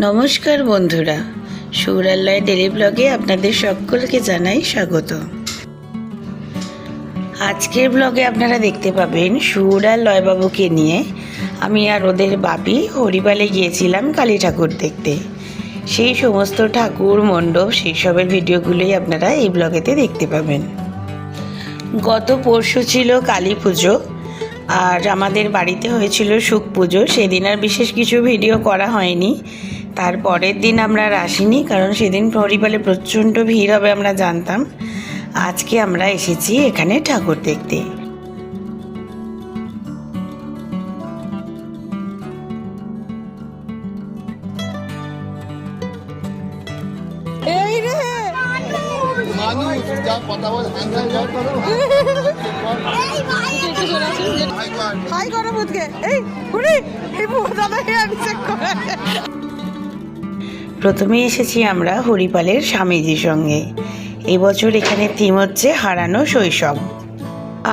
নমস্কার বন্ধুরা, সৌরালয় ডেলি ব্লগে আপনাদের সকলকে জানাই স্বাগত। আজকের ব্লগে আপনারা দেখতে পাবেন সৌরালয় বাবুকে নিয়ে আমি আর ওদের বাপি হরিপালে গিয়েছিলাম কালী ঠাকুর দেখতে। সেই সমস্ত ঠাকুর মণ্ডপ সেই সবের ভিডিওগুলোই আপনারা এই ব্লগেতে দেখতে পাবেন। গত পরশু ছিল কালী পুজো আর আমাদের বাড়িতে হয়েছিল শুক পুজো। সেদিন আর বিশেষ কিছু ভিডিও করা হয়নি। তারপরের দিন আমরা আর আসিনি, কারণ সেদিন হরিপালে প্রচণ্ড ভিড় হবে আমরা জানতাম। আজকে আমরা এসেছি এখানে ঠাকুর দেখতে। প্রথমে এসেছি আমরা হরিপালের স্বামীজির সঙ্গে। এবছর এখানে থিম হচ্ছে হারানো শৈশব।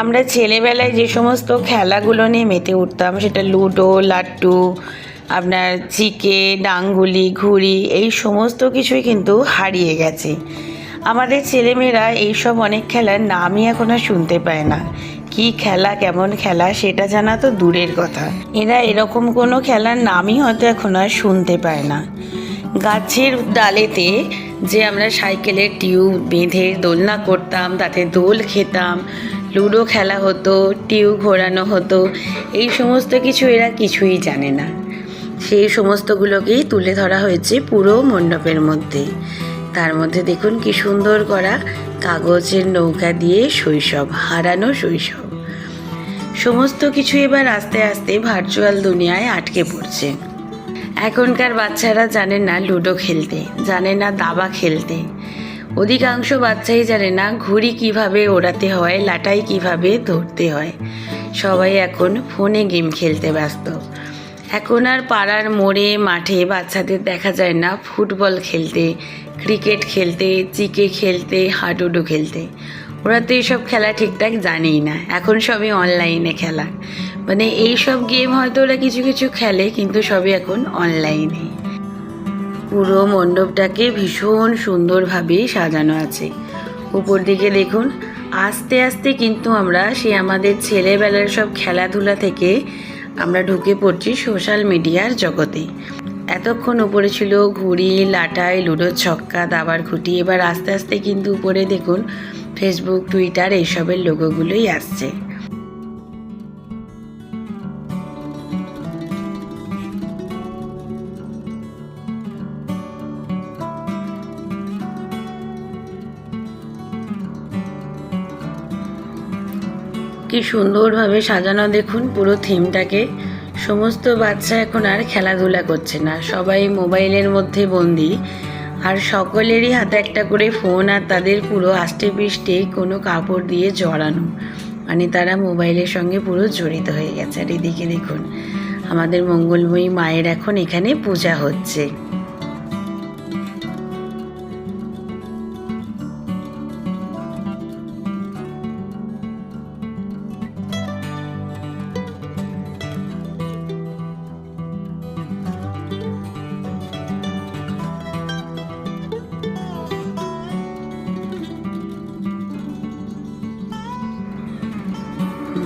আমরা ছেলেবেলায় যে সমস্ত খেলাগুলো নিয়ে মেতে উঠতাম, সেটা লুডো, লাট্টু, আপনার চিকে, ডাঙ্গুলি, ঘুড়ি, এই সমস্ত কিছুই কিন্তু হারিয়ে গেছে। আমাদের ছেলেমেয়েরা এইসব অনেক খেলার নামই এখন আর শুনতে পায় না। কি খেলা, কেমন খেলা সেটা জানা তো দূরের কথা, এরা এরকম কোনো খেলার নামই হয়তো এখন আর শুনতে পায় না। গাছের ডালেতে যে আমরা সাইকেলের টিউব বেঁধে দোলনা করতাম, তাতে দোল খেতাম, লুডো খেলা হতো, টিউব ঘোরানো হতো, এই সমস্ত কিছু এরা কিছুই জানে না। সেই সমস্তগুলোকেই তুলে ধরা হয়েছে পুরো মণ্ডপের মধ্যে। তার মধ্যে দেখুন কি সুন্দর করা কাগজের নৌকা দিয়ে শৈশব, হারানো শৈশব। সমস্ত কিছু এবার আস্তে আস্তে ভার্চুয়াল দুনিয়ায় আটকে পড়ছে। এখনকার বাচ্চারা জানে না লুডো খেলতে, জানে না দাবা খেলতে, অধিকাংশ বাচ্চাই জানে না ঘুড়ি কিভাবে ওড়াতে হয়, লাটাই কিভাবে ধরতে হয়। সবাই এখন ফোনে গেম খেলতে ব্যস্ত। এখন আর পাড়ার মোড়ে মাঠে বাচ্চাদের দেখা যায় না ফুটবল খেলতে, ক্রিকেট খেলতে, চিকে খেলতে, হাডুডু খেলতে। ওরা তো এইসব খেলা ঠিকঠাক জানেই না, এখন সবই অনলাইনে খেলা। মানে এইসব গেম হয়তো ওরা কিছু কিছু খেলে, কিন্তু সবই এখন অনলাইনে। পুরো মণ্ডপটাকে ভীষণ সুন্দরভাবে সাজানো আছে। উপর দিকে দেখুন, আস্তে আস্তে কিন্তু আমরা আমাদের ছেলেবেলার সব খেলাধুলা থেকে আমরা ঢুকে পড়ছি সোশ্যাল মিডিয়ার জগতে। এতক্ষণ উপরে ছিল ঘুড়ি, লাটাই, লুডো, ছক্কা, দাবার খুঁটি। এবার আস্তে আস্তে কিন্তু উপরে দেখুন ফেসবুক, টুইটার এইসবের লোগোগুলোই আসছে। কি সুন্দরভাবে সাজানো দেখুন পুরো থিমটাকে। সমস্ত বাচ্চা এখন আর খেলাধুলা করছে না, সবাই মোবাইলের মধ্যে বন্দি। আর সকলেরই হাতে একটা করে ফোন, আর তাদের পুরো আষ্টে পৃষ্ঠে কোনো কাপড় দিয়ে জড়ানো। মানে তারা মোবাইলের সঙ্গে পুরো জড়িত হয়ে গেছে। আর এদিকে দেখুন আমাদের মঙ্গলময়ী মায়ের এখন এখানে পূজা হচ্ছে।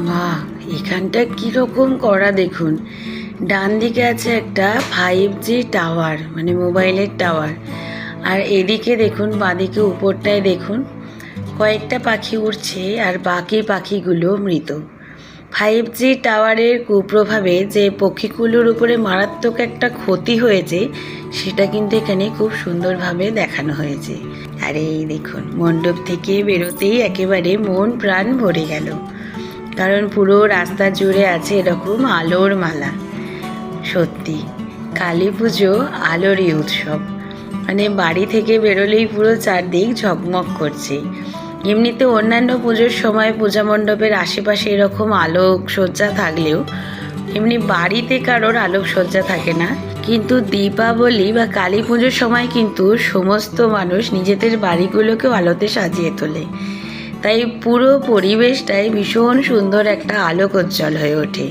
বাহ, এখানটা কীরকম করা দেখুন। ডান দিকে আছে একটা 5G টাওয়ার, মানে মোবাইলের টাওয়ার। আর এদিকে দেখুন বাঁদিকে উপরটায় দেখুন কয়েকটা পাখি উড়ছে, আর বাকি পাখিগুলো মৃত। 5G টাওয়ারের কুপ্রভাবে যে পক্ষীগুলোর উপরে মারাত্মক একটা ক্ষতি হয়েছে, সেটা কিন্তু এখানে খুব সুন্দরভাবে দেখানো হয়েছে। আর এই দেখুন মণ্ডপ থেকে বেরোতেই একেবারে মন প্রাণ ভরে গেল, কারণ পুরো রাস্তা জুড়ে আছে এরকম আলোর মালা। সত্যি কালী পুজো আলোরই উৎসব। মানে বাড়ি থেকে বেরোলেই পুরো চারদিক ঝকমক করছে। এমনিতে অন্যান্য পুজোর সময় পূজা মণ্ডপের আশেপাশে এরকম আলোকসজ্জা থাকলেও এমনি বাড়িতে কারোর আলোকসজ্জা থাকে না। কিন্তু দীপাবলি বা কালী পুজোর সময় কিন্তু সমস্ত মানুষ নিজেদের বাড়িগুলোকেও আলোতে সাজিয়ে তোলে। তাই পুরো পরিবেশটাই ভীষণ সুন্দর একটা আলোকোজ্জ্বল হয়ে ওঠে।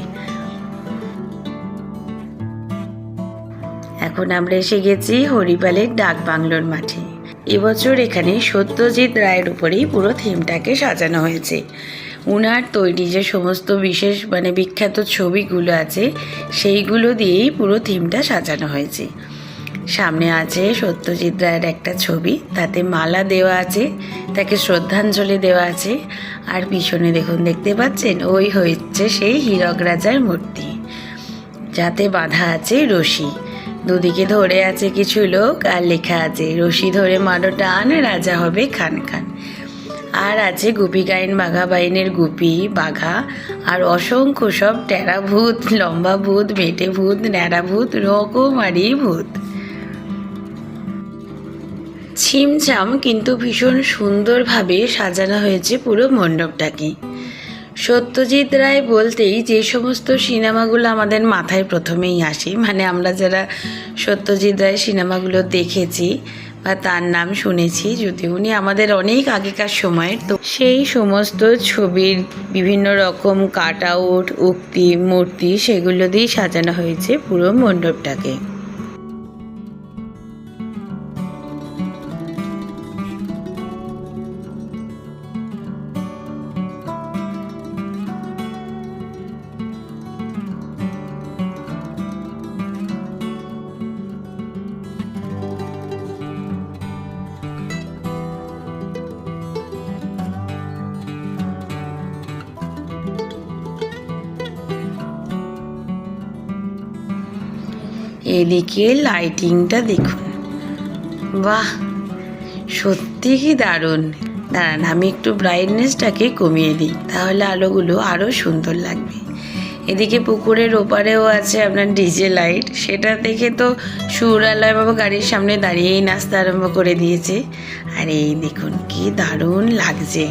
এখন আমরা এসে গেছি হরিপালের ডাক বাংলোর মাঠে। এবছর এখানে সত্যজিৎ রায়ের উপরেই পুরো থিমটাকে সাজানো হয়েছে। উনার তৈরি যে সমস্ত বিশেষ বিখ্যাত ছবিগুলো আছে সেইগুলো দিয়েই পুরো থিমটা সাজানো হয়েছে। সামনে আছে সত্যজিৎ রায়ের একটা ছবি, তাতে মালা দেওয়া আছে, তাকে শ্রদ্ধাঞ্জলি দেওয়া আছে। আর পিছনে দেখতে পাচ্ছেন ওই হচ্ছে সেই হীরক রাজার মূর্তি, যাতে বাঁধা আছে রশি। দুদিকে ধরে আছে কিছু লোক আর লেখা আছে রশি ধরে মারো টান, রাজা হবে খান খান। আর আছে গুপি গাইন বাঘা বাইনের গুপি বাঘা, আর অসংখ্য সব টেরা ভূত, লম্বা ভূত, মেটে ভূত, ন্যাড়া ভূত, রকমারি ভূত। ছিমছাম কিন্তু ভীষণ সুন্দরভাবে সাজানো হয়েছে পুরো মণ্ডপটাকে। সত্যজিৎ রায় বলতেই যে সমস্ত সিনেমাগুলো আমাদের মাথায় প্রথমেই আসে, আমরা যারা সত্যজিৎ রায় সিনেমাগুলো দেখেছি বা তার নাম শুনেছি, যদি উনি আমাদের অনেক আগেকার সময়ের, তো সেই সমস্ত ছবির বিভিন্ন রকম কাট আউট, উক্তি, মূর্তি সেগুলো দিয়েই সাজানো হয়েছে পুরো মণ্ডপটাকে। এদিকে লাইটিংটা দেখুন, বাহ সত্যি কি দারুণ। দাঁড়ান আমি একটু ব্রাইটনেসটাকে কমিয়ে দিই, তাহলে আলোগুলো আরও সুন্দর লাগবে। এদিকে পুকুরের ওপারেও আছে আপনার ডিজে লাইট, সেটা দেখে তো সুরালয় বাবা গাড়ির সামনে দাঁড়িয়েই নাচতে আরম্ভ করে দিয়েছে। আর এই দেখুন কি দারুণ লাগছে।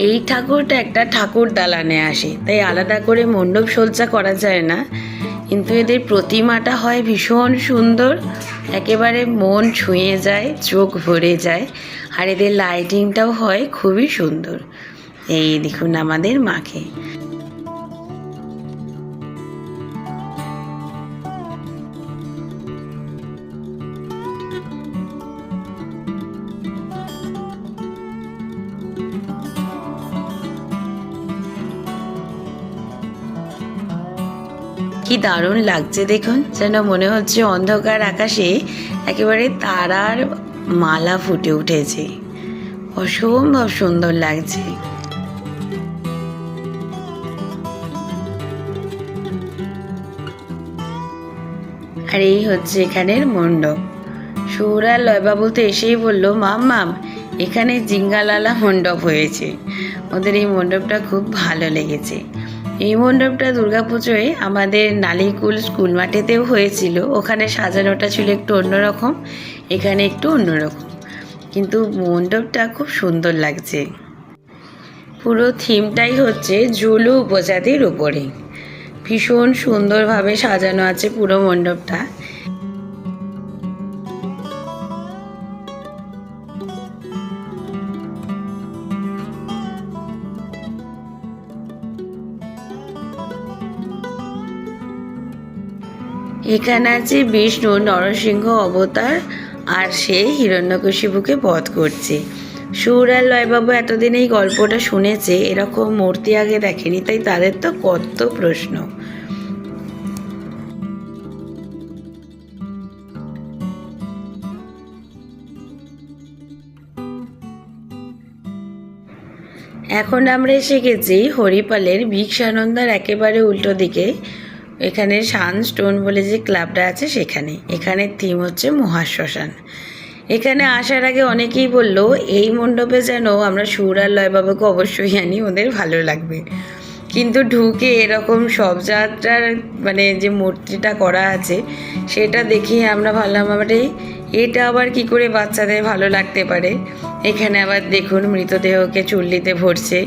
এই ঠাকুরটা একটা ঠাকুর দালানে আসে, তাই আলাদা করে মণ্ডপ সজ্জা করা যায় না, কিন্তু এদের প্রতিমাটা হয় ভীষণ সুন্দর, একেবারে মন ছুঁয়ে যায়, চোখ ভরে যায়। আর এদের লাইটিংটাও হয় খুবই সুন্দর। এই দেখুন আমাদের মাকে। কি দারুণ লাগছে দেখুন, যেন মনে হচ্ছে অন্ধকার আকাশে একেবারে তারার মালা ফুটে উঠেছে, অসম্ভব সুন্দর লাগছে। আর এই হচ্ছে এখানের মণ্ডপ। সৌরা লয়বাবু তো এসেই বললো মাম এখানে জিঙ্গালালা মণ্ডপ হয়েছে। ওদের এই মণ্ডপটা খুব ভালো লেগেছে। এই মণ্ডপটা দুর্গাপুজোয় আমাদের নালিকুল স্কুল মাঠেতেও হয়েছিল, ওখানে সাজানোটা ছিল একটু অন্যরকম, এখানে একটু অন্যরকম, কিন্তু মণ্ডপটা খুব সুন্দর লাগছে। পুরো থিমটাই হচ্ছে জুলু উপজাতির উপরে, ভীষণ সুন্দরভাবে সাজানো আছে পুরো মণ্ডপটা। এখানে আছে বিষ্ণু নরসিংহ অবতার, আর সে হিরণ্যকশিপুকে বধ করছে। সুর আর লয়বাবু এতদিন এই গল্পটা শুনেছে, এরকম মূর্তি আগে দেখেনি, তাই তাদের তো কত প্রশ্ন। এখন আমরা এসে গেছি হরিপালের ভিক্ষানন্দার একেবারে উল্টো দিকে। এখানে শানস্টোন বলে যে ক্লাবটা আছে সেখানে। এখানের থিম হচ্ছে মহাশ্মশান। এখানে আসার আগে অনেকেই বললো এই মণ্ডপে যেন আমরা সুর আর লয়বাবুকে অবশ্যই আনি, ওদের ভালো লাগবে। কিন্তু ঢুকে এরকম শবযাত্রার যে মূর্তিটা করা আছে সেটা দেখে আমরা ভাবলাম এটা আবার কি করে বাচ্চাদের ভালো লাগতে পারে। এখানে আবার দেখুন মৃতদেহকে চুল্লিতে ভরছে,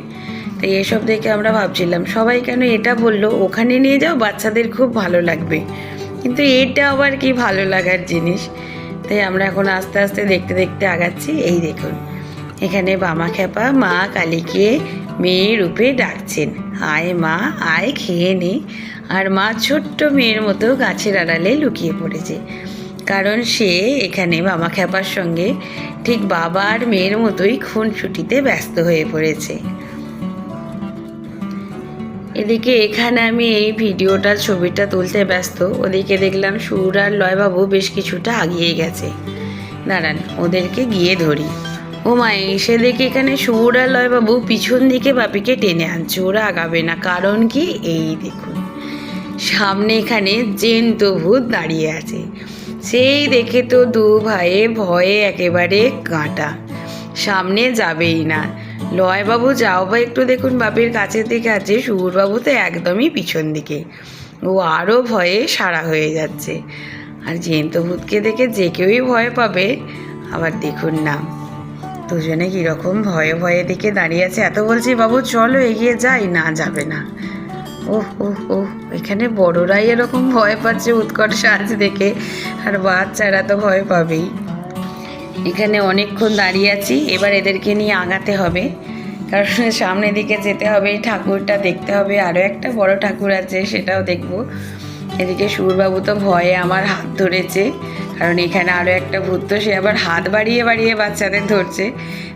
তাই এসব দেখে আমরা ভাবছিলাম সবাই কেন এটা বললো ওখানে নিয়ে যাও, বাচ্চাদের খুব ভালো লাগবে, কিন্তু এটা আবার কি ভালো লাগার জিনিস। তাই আমরা এখন আস্তে আস্তে দেখতে দেখতে আগাচ্ছি। এই দেখুন এখানে বামাখ্যাপা মা কালীকে মেয়ের রূপে ডাকছেন, আয় মা আয় খেয়ে নে। আর মা ছোট্ট মেয়ের মতো গাছের আড়ালে লুকিয়ে পড়েছে, কারণ সে এখানে বামাখ্যাপার সঙ্গে ঠিক বাবা আর মেয়ের মতোই খুনসুটিতে ব্যস্ত হয়ে পড়েছে। এদিকে এখানে আমি এই ভিডিওটা ছবিটা তুলতে ব্যস্ত, ওদিকে দেখলাম সুর আর লয়বাবু বেশ কিছুটা আগিয়ে গেছে। দাঁড়ান ওদেরকে গিয়ে ধরি। ও মা, এসে দেখে এখানে সুর আর লয়বাবু পিছন দিকে বাপিকে টেনে আনছে, ওরা আগাবে না। কারণ কি, এই দেখুন সামনে এখানে জ্যান্ত ভূত দাঁড়িয়ে আছে। সেই দেখে তো দু ভাইয়ে ভয়ে একেবারে কাঁটা, সামনে যাবেই না। লয়বাবু যাও বা একটু দেখুন বাপির কাছের দিকে আছে, সুরবাবু তো একদমই পিছন দিকে, ও আরও ভয়ে সারা হয়ে যাচ্ছে। আর জ্যান্ত ভূতকে দেখে যে কেউই ভয় পাবে। আবার দেখুন না দুজনে কীরকম ভয়ে ভয়ে দিকে দাঁড়িয়ে আছে। এত বলছি বাবু চলো এগিয়ে যাই, না যাবে না। ওহ ওহ ওহ, এখানে বড়রাই এরকম ভয় পাচ্ছে উৎকট সাজ দেখে, আর বাচ্চারা তো ভয় পাবেই। এখানে অনেকক্ষণ দাঁড়িয়ে আছি, এবার এদেরকে নিয়ে আগাতে হবে, কারণ সামনের দিকে যেতে হবে, ঠাকুরটা দেখতে হবে। আরও একটা বড় ঠাকুর আছে, সেটাও দেখব। এদিকে সুরবাবু তো ভয়ে আমার হাত ধরেছে, কারণ এখানে আরও একটা ভূত, তো সে আবার হাত বাড়িয়ে বাড়িয়ে বাচ্চাদের ধরছে।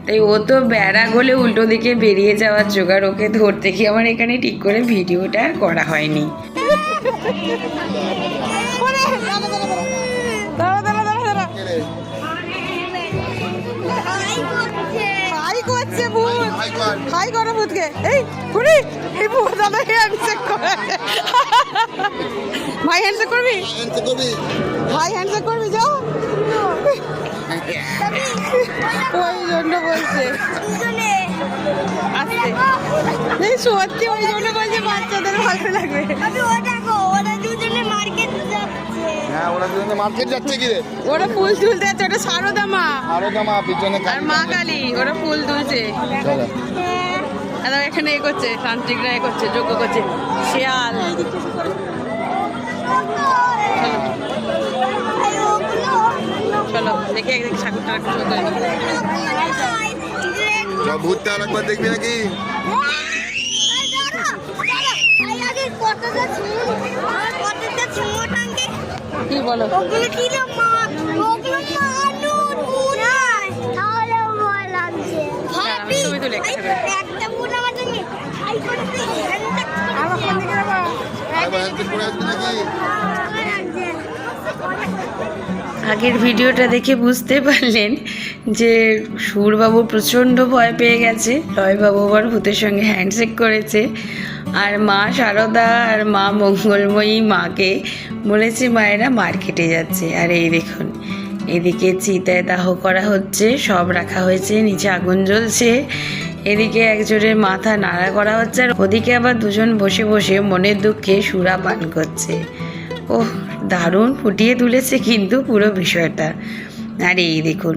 তাই ও তো বেড়া গলে উল্টো দিকে বেরিয়ে যাওয়ার জোগাড়, ওকে ধরতে গিয়ে আমার এখানে ঠিক করে ভিডিওটা আর করা হয়নি। হাই করো ভূতকে, এই পুরি এই ভূত দাদা হ্যান্ডশেক করে। ভাই হ্যান্ডশেক করবি, ভাই হ্যান্ডশেক করবি, যাও। ওই জন্য বলছে আসতে, এই সত্যি ওই জন্য বলছে বাচ্চাদের ভালো লাগবে। মার্কেট যাচ্ছে কি রে? ওরা ফুল তুলতে যাচ্ছে, ওটা সারদা মা, পিছনে আর মা কালী, ওরা ফুল তুলছে। আর এখানে এ করছে, তান্ত্রিকরা এ করছে, যোগ্য করছে। শিয়াল চলো দেখে একদিন ঠাকুরটা ভূতটা আরেকবার দেখবি নাকি? কি বলো? ছবি তুলে আগের ভিডিওটা দেখে বুঝতে পারলেন যে সুরবাবু প্রচণ্ড ভয় পেয়ে গেছে, লয়বাবু আবার ভূতের সঙ্গে হ্যান্ডশেক করেছে। আর মা শারদা আর মা মঙ্গলময়ী মাকে বলেছে মায়েরা মার্কেটে যাচ্ছে। আর এই দেখুন এদিকে চিতায় দাহ করা হচ্ছে, সব রাখা হয়েছে, নিচে আগুন জ্বলছে। এদিকে একজনের মাথা নাড়া করা হচ্ছে, আর ওদিকে আবার দুজন বসে বসে মনের দুঃখে সুরা পান করছে। ওহ, দারুণ ফুটিয়ে তুলেছে কিন্তু পুরো বিষয়টা। আর এই দেখুন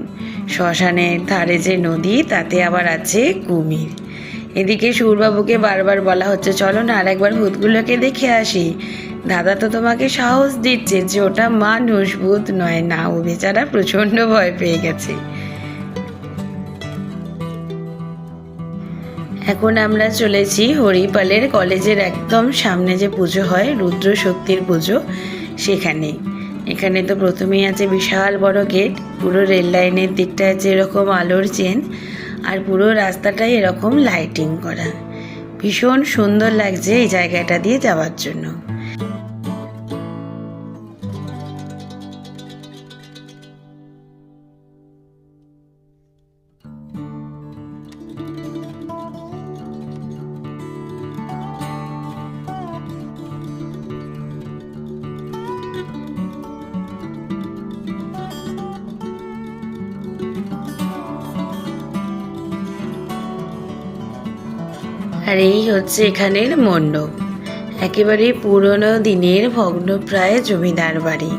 শ্মশানের ধারে যে নদী, তাতে আবার আছে কুমির। এদিকে সুরবাবুকে বারবার বলা হচ্ছে চলো না আর একবার ভূতগুলোকে দেখে আসি। দাদা তো তোমাকে সাহস দিচ্ছে যে ওটা মানুষ, ভূত নয়। না, ও বেচারা প্রচণ্ড ভয় পেয়ে গেছে। এখন আমরা চলেছি হরিপালের কলেজের একদম সামনে যে পুজো হয়, রুদ্র শক্তির পুজো, সেখানে। এখানে তো প্রথমেই আছে বিশাল বড় গেট, পুরো রেল লাইনের দিকটা আছে এরকম আলোর চেন, আর পুরো রাস্তাটাই এরকম লাইটিং করা। ভীষণ সুন্দর লাগছে এই জায়গাটা দিয়ে যাওয়ার জন্য। আর এই হচ্ছে এখানের মণ্ডপ, একেবারে পুরনো দিনের ভগ্নপ্রায় জমিদার বাড়ি,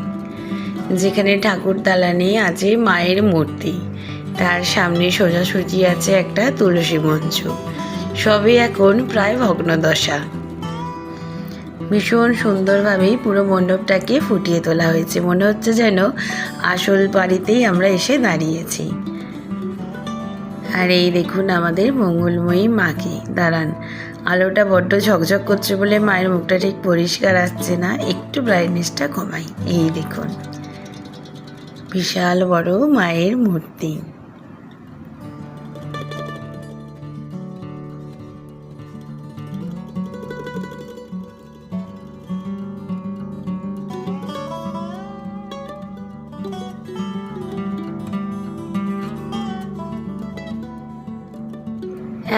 যেখানে ঠাকুর দালানে আছে মায়ের মূর্তি, তার সামনে সোজাসুজি আছে একটা তুলসী মঞ্চ, সবই এখন প্রায় ভগ্নদশা। ভীষণ সুন্দরভাবেই পুরো মণ্ডপটাকে ফুটিয়ে তোলা হয়েছে, মনে হচ্ছে যেন আসল বাড়িতেই আমরা এসে দাঁড়িয়েছি। আর এই দেখুন আমাদের মঙ্গলময়ী মাকে। দাঁড়ান, আলোটা বড্ড ঝকঝক করছে বলে মায়ের মুখটা ঠিক পরিষ্কার আসছে না, একটু ব্রাইটনেসটা কমাই। এই দেখুন বিশাল বড় মায়ের মূর্তি।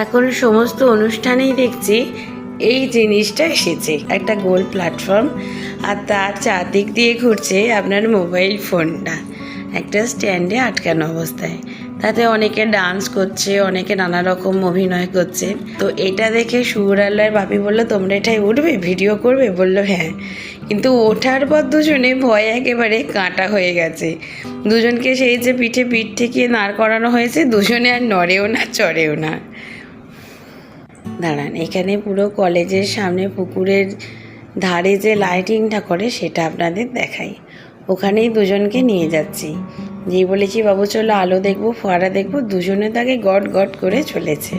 এখন সমস্ত অনুষ্ঠানেই দেখছি এই জিনিসটা এসেছে, একটা গোল প্ল্যাটফর্ম, আর তার চারদিক দিয়ে ঘুরছে আপনার মোবাইল ফোনটা একটা স্ট্যান্ডে আটকানো অবস্থায়। তাতে অনেকে ডান্স করছে, অনেকে নানা রকম অভিনয় করছে। তো এটা দেখে সুরালয়ের বাপি বললো, তোমরা এটাই উঠবে, ভিডিও করবে? বললো হ্যাঁ। কিন্তু ওঠার পর দুজনে ভয়ে একেবারে কাঁটা হয়ে গেছে। দুজনকে সেই যে পিঠে পিঠ ঠেকিয়ে দাঁড় করানো হয়েছে, দুজনে আর নড়েও না চড়েও না। দাঁড়ান, এখানে পুরো কলেজের সামনে পুকুরের ধারে যে লাইটিংটা করে সেটা আপনাদের দেখাই। ওখানেই দুজনকে নিয়ে যাচ্ছি, যেই বলেছি বাবু চলো আলো দেখবো, ফোয়ারা দেখবো, দুজনে তাকে গট গট করে চলেছে।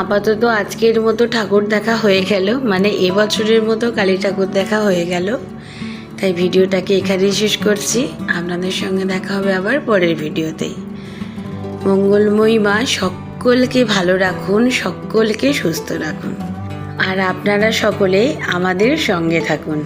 আপাতত আজকের মতো ঠাকুর দেখা হয়ে গেল, মানে এবছরের মতো কালী ঠাকুর দেখা হয়ে গেল। তাই ভিডিওটাকে এখানেই শেষ করছি। আপনাদের সঙ্গে দেখা হবে আবার পরের ভিডিওতেই। মঙ্গলময়ী মা সকলকে ভালো রাখুন, সকলকে সুস্থ রাখুন, আর আপনারা সকলে আমাদের সঙ্গে থাকুন।